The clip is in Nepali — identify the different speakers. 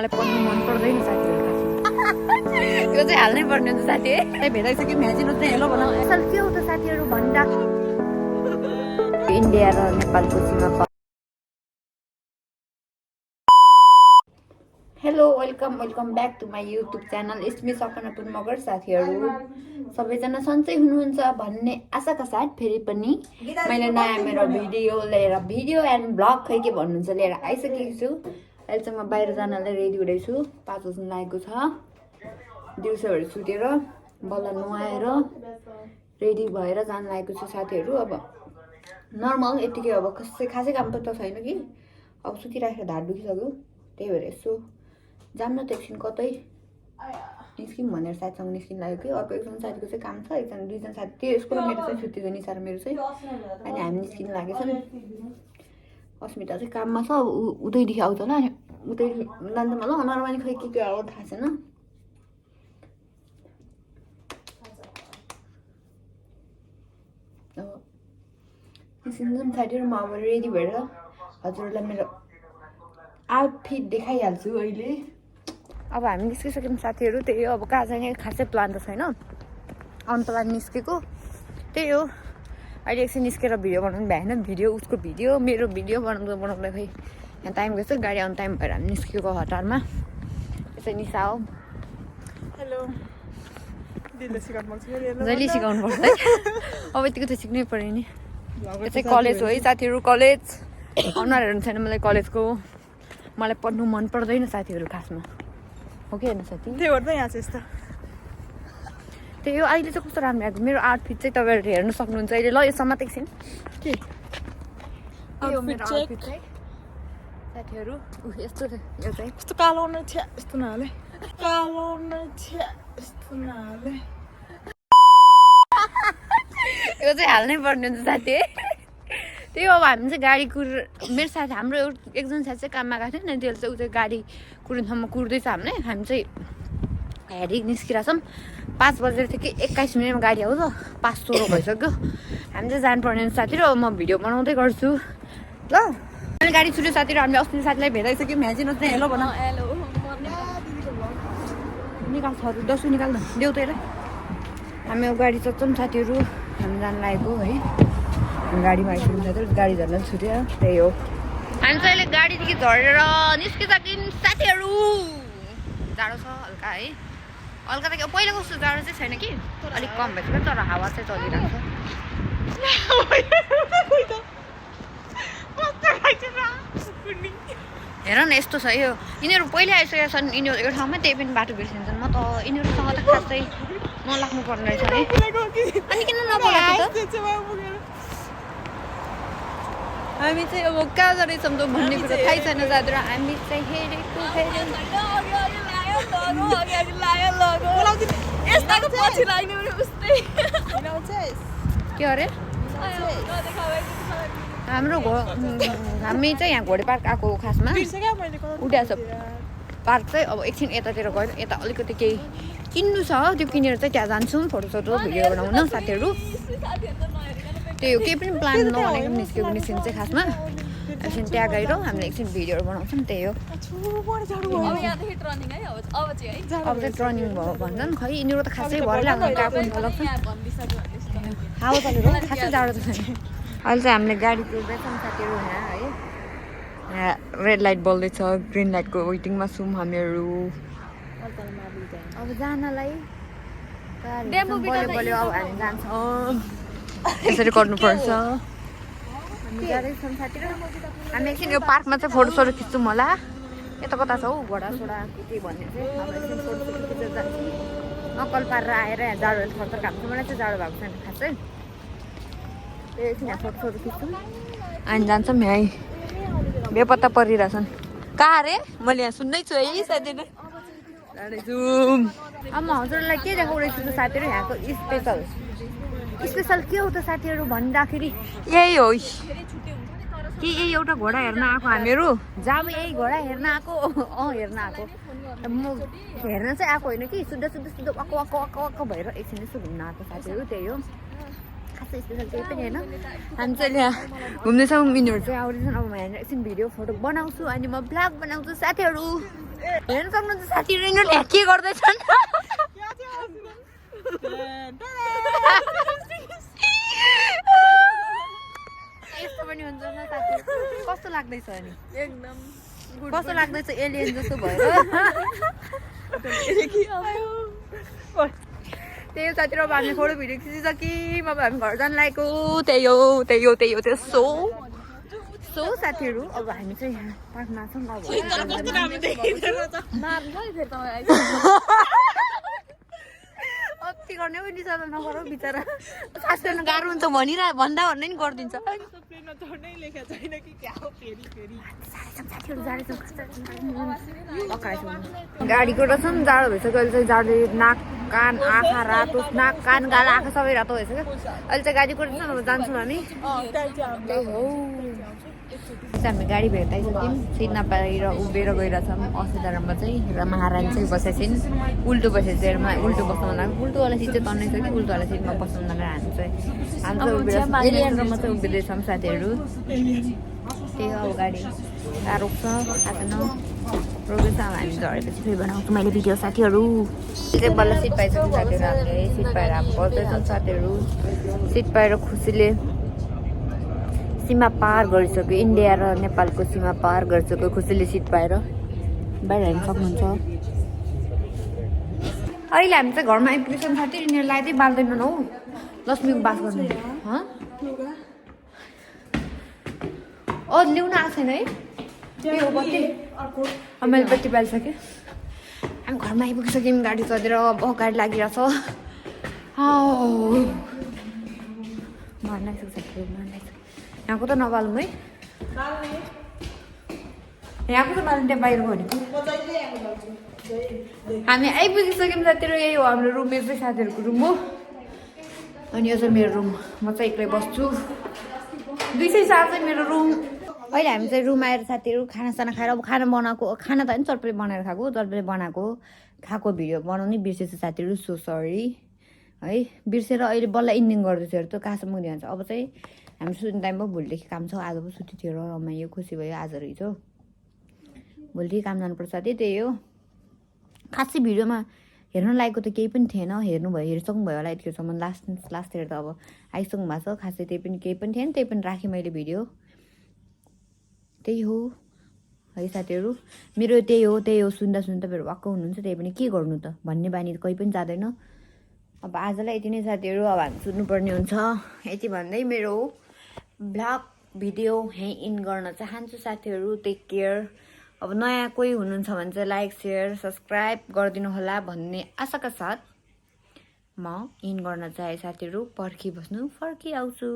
Speaker 1: मलाई पढ्नु मन पर्दैन साथीहरु यो चाहिँ हाल्नै पर्ने हुन्छ साथी है भेटाइसक्यो म्याजिन चाहिँ हेलो भन असल के हो त साथीहरु भन्दा इन्डिया र नेपालको सीमा hello welcome back to my YouTube channel it's me Sapnapur Magar साथीहरु सबैजना सन्चै हुनुहुन्छ भन्ने आशाका साथ फेरि पनि मैले नयाँ मेरो भिडियो एन्ड ब्लग खै के भन्नुहुन्छ लिएर आइसकेको छु। अहिले चाहिँ म बाहिर जानलाई रेडी हुँदैछु 5 बज्न लागेको छ। दिउँसोहरु सुतेर बल्ल नुहाएर रेडी भएर जान लागेको छु साथीहरु। अब नर्मल यतिकै अब खासै काम त छैन कि अब सुतिराखेर ढाड दुखिसक्यो त्यही भएर यसो जाम न त एकछिन कतै निस्किम भनेर साथीसँग निस्किन लाग्यो कि अर्को एकजना साथीको चाहिँ काम छ एकजना दुईजना साथी त्यो यसको र मेरो चाहिँ छुट्टी छ निसार मेरो चाहिँ अनि हामी निस्किन लागेछौँ। अस्मिता चाहिँ काममा छ उतैदेखि आउँछ होला उतै जान्छ होला नर्मली खै के हो थाहा छैन। निस्किन्छौँ साथीहरु म अब रेडी भएर हजुरहरूलाई मेरो आउटफिट देखाइहाल्छु अहिले। अब हामी निस्किसक्यौँ साथीहरु त्यही हो अब कहाँ जाने खासै प्लान त छैन अनप्लान निस्केको त्यही हो। अहिले एकछिन निस्केर भिडियो बनाउनु भएन भिडियो उसको भिडियो मेरो भिडियो बनाउँदा खै यहाँ टाइम गएछ गाडी अन टाइम भएर हामी निस्केको हतारमा। यसै निसा हो
Speaker 2: हेलो जहिले
Speaker 1: सिकाउनु पर्छ है अब यतिको त सिक्नै पर्यो नि। यो चाहिँ कलेज हो है साथीहरु कलेज अनुहारहरू छैन मलाई कलेजको मलाई पढ्नु मन पर्दैन साथीहरु खासमा हो कि हैन साथी
Speaker 2: त्यही भएर त यहाँ चाहिँ यस्तो
Speaker 1: त्यही हो। अहिले चाहिँ कस्तो राम्रो आएको मेरो आउटफिट चाहिँ तपाईहरुले हेर्न सक्नुहुन्छ अहिले ल यो समात एकछिन
Speaker 2: के
Speaker 1: आउटफिट चाहिँ साथीहरु यस्तो यो चाहिँ
Speaker 2: यस्तो कालो न छ यस्तो नहाले कालो न छ यस्तो नहाले
Speaker 1: यो चाहिँ हाल्नै पर्ने हुन्छ साथी त्यही हो। अब हामी चाहिँ गाडी मेरो साथी हाम्रो एकजना साथी चाहिँ काममा गएको थियो नि त्यसले चाहिँ उ चाहिँ गाडी कुर्नेसम्म कुर्दैछ हामी चाहिँ हेरी निस्किरहेछौँ 5 बजेर थियो कि 21 मिनटमा गाडी आउँछ 5:16 भइसक्यो हामी चाहिँ जानुपर्ने साथी र म भिडियो बनाउँदै गर्छु ल। अनि गाडी छुट्यो साथी र हामीले अस्ति साथीलाई भेटाइसक्यो म्याजिन चाहिँ हेलो भन हेलो निकाल छ दसु निकाल न देऊ त हामी अब गाडी चढ्छौँ साथीहरु हामी जान लागेको है गाडीमा आइसक्यौँ साथीहरु गाडी झर्न छुट्यो त्यही हो। हामी चाहिँ अहिले गाडीदेखि झरेर निस्किसक्यौँ साथीहरु जाडो छ हल्का है हल्का त पहिला कस्तो जाडो चाहिँ छैन कि अलिक कम भएछ तर हावा चाहिँ चलिरहेको छ। हेर न यस्तो छ यो यिनीहरू पहिला आइसकेका छन् यिनीहरू एउटा ठाउँमा त्यही पनि बाटो बिर्सिन्छन् म त यिनीहरूसँग त खासै नलाग्नु पर्ने रहेछ है अनि किन नबोलाएको त हामी चाहिँ अब कहाँ जाँदैछौँ त भन्ने कुरा थाहै छैन जाँदा हामी चाहिँ हेरेको के अरे हाम्रो हामी चाहिँ यहाँ घोडे पार्क आएको खासमा उड्या छ पार्क चाहिँ अब एकछिन यतातिर गयो यता अलिकति केही किन्नु छ त्यो किनेर चाहिँ त्यहाँ जान्छौँ फोटोसोटो भिडियो बनाउन साथीहरु त्यही हो केही पनि प्लान नबनेको निस्किन्छ चाहिँ खासमा एकछिन त्यहाँ गएर हामीले एकछिन भिडियोहरू बनाउँछौँ त्यही हो। अब चाहिँ ट्रनिङ भयो भन्छन् खै यिनीहरू त खासै भरै लाग्छ गएको लाग्छ हावा चलेको खासै जाडो त छैन। अहिले चाहिँ हामीले गाडी कुर्दैछौँ साथीहरु यहाँ रेड लाइट बल्दैछ ग्रिन लाइटको वेटिङमा छौँ हामीहरू अब जानलाई बल्यो अब हामी जान्छौँ यसरी गर्नुपर्छ हामी जाँदैछौँ साथीहरु। हामी एकछिन यो पार्कमा चाहिँ फोटोसोटो खिच्छौँ होला यता कता छ हौ घोडासोडा के भन्ने चाहिँ अब एकछिन फोटोसोटो खिचेर जान्छौँ नक्कल पारेर आएर यहाँ जाडो थरथर काट्छ मलाई चाहिँ जाडो भएको छैन खासै त्यही एकछिन यहाँ फोटोसोटो खिच्छौँ अनि जान्छौँ यहीँ बेपत्ता परिरहेछन् कहाँ अरे मैले यहाँ सुन्दै छु है साथीहरु अब म हजुरलाई के देखाउँदैछु त साथीहरु यहाँको स्पेसल के हो त साथीहरु भन्दाखेरि यही हो कि यही एउटा घोडा हेर्न आएको हामीहरू जाम यही घोडा हेर्न आएको हेर्न आएको म हेर्न चाहिँ आएको होइन कि सुत्दा वाक्क भएर एकछिन यसो घुम्न आएको साथीहरु त्यही हो खासै स्पेसल केही पनि होइन। हामी चाहिँ यहाँ घुम्दैछौँ यिनीहरू चाहिँ आउँदैछन् अब म यहाँ एकछिन भिडियो फोटो बनाउँछु अनि म ब्लग बनाउँछु साथीहरु हेर्नु सक्नुहुन्छ साथीहरू यिनीहरूले के गर्दैछन् यस्तो पनि हुन्छ न साथी कस्तो लाग्दैछ अनि
Speaker 2: एकदम
Speaker 1: कस्तो लाग्दैछ एलियन जस्तो भएर त्यही हो साथीहरू अब हामी फोटो भिडियो खिचिसक्यौँ अब हामी घर जानु लागेको त्यही हो सो साथीहरू अब हामी चाहिँ यहाँ पार्कमा छौँ अब अति गर्ने पनि रिसाउनु नगरौँ बिचरा सास फेर्नु गाह्रो हुन्छ भन्दा भन्दै नि गरिदिन्छ गाडीको रहेछ नि जाडो भइसक्यो अहिले चाहिँ जाडो नाक कान आँखा रातो नाक कान गाडा आँखा सबै रातो भइसक्यो अहिले चाहिँ गाडीको रहेछ अब जान्छौँ हामी त्यही हो हामी गाडी भेट्टाइसक्यौँ सिट नपाएर उभिएर गइरहेछौँ अस्तिधारमा चाहिँ र महारानी चाहिँ बसेको छिन् उल्टो बसेको चाहिँ उल्टो बस्नु मन लाग्यो उल्टोवाला सिट चाहिँ तन्नै छ कि उल्टोवाला सिटमा बस्नु मन लाग्यो हामी चाहिँ एलियनमा चाहिँ उभिँदैछौँ साथीहरू त्यही हो अब गाडी कहाँ रोक्छ आएन रोकेछ अब हामी झरेपछि फेरि बनाउँछु मैले भिडियो साथीहरू चाहिँ बल्ल सिट पाइसक्यो साथीहरू हामीले सिट पाएर अब बस्दैछौँ साथीहरू सिट पाएर खुसीले सीमा पार गरिसक्यो इन्डिया र नेपालको सीमा पार गरिसक्यो खुसीले सिट पाएर बाहिर हेर्नु सक्नुहुन्छ अहिले हामी चाहिँ घरमा आइपुगेछौँ साथी यिनीहरूलाई चाहिँ बाल्दैनन् हौ लक्ष्मीको बास गर्नु ल्याउन आएको छैन है त्यही हो बत्ती मैले बत्ती बालिसकेँ हामी घरमा आइपुगिसक्यौँ गाडी चढेर अब गाडी लागिरहेछ मर्न आइसक्यो यहाँको त नबालौँ है यहाँको त बाल्नु त्यहाँ बाहिर गयो भनेको हामी आइपुगिसक्यौँ साथीहरू यही हो हाम्रो रुम यो चाहिँ साथीहरूको रुम हो अनि यो चाहिँ मेरो रुम म चाहिँ एक्लै बस्छु 207 चाहिँ मेरो रुम अहिले हामी चाहिँ रुम आएर साथीहरू खानासाना खाएर अब खाना बनाएको खाना त होइन चटपटी बनाएर चटपटी खाएको भिडियो बनाउनै बिर्सेछु साथीहरू सो सरी है बिर्सेर अहिले बल्ल इन्डिङ गर्दैछु हेर त कहाँसम्म ध्यान छ अब चाहिँ हामी सुत्ने टाइम भयो भोलिदेखि काम छ आज पो छुट्टी थियो र रमाइयो खुसी भयो आज रहेछ भोलिदेखि काम जानुपर्छ साथी त्यही हो खासै भिडियोमा हेर्न लागेको त केही पनि थिएन हेरिसक्नु भयो होला यतिखेरसम्म लास्टतिर त अब आइसक्नु भएको छ खासै त्यही पनि केही पनि थिएन त्यही पनि राखेँ मैले भिडियो त्यही हो है साथीहरू मेरो त्यही हो सुन्दा तपाईँहरू वाक्क हुनुहुन्छ त्यही पनि के गर्नु त भन्ने बानी त कहीँ पनि जाँदैन अब आजलाई यति नै साथीहरू अब हामी सुन्नुपर्ने हुन्छ यति भन्दै मेरो भ्लग भिडियो यहीँ इन गर्न चाहन्छु साथीहरू टेक केयर अब नयाँ कोही हुनुहुन्छ भने चाहिँ लाइक सेयर सब्सक्राइब गरिदिनु होला भन्ने आशाका साथ म इन गर्न चाहे साथीहरू फर्किआउँछु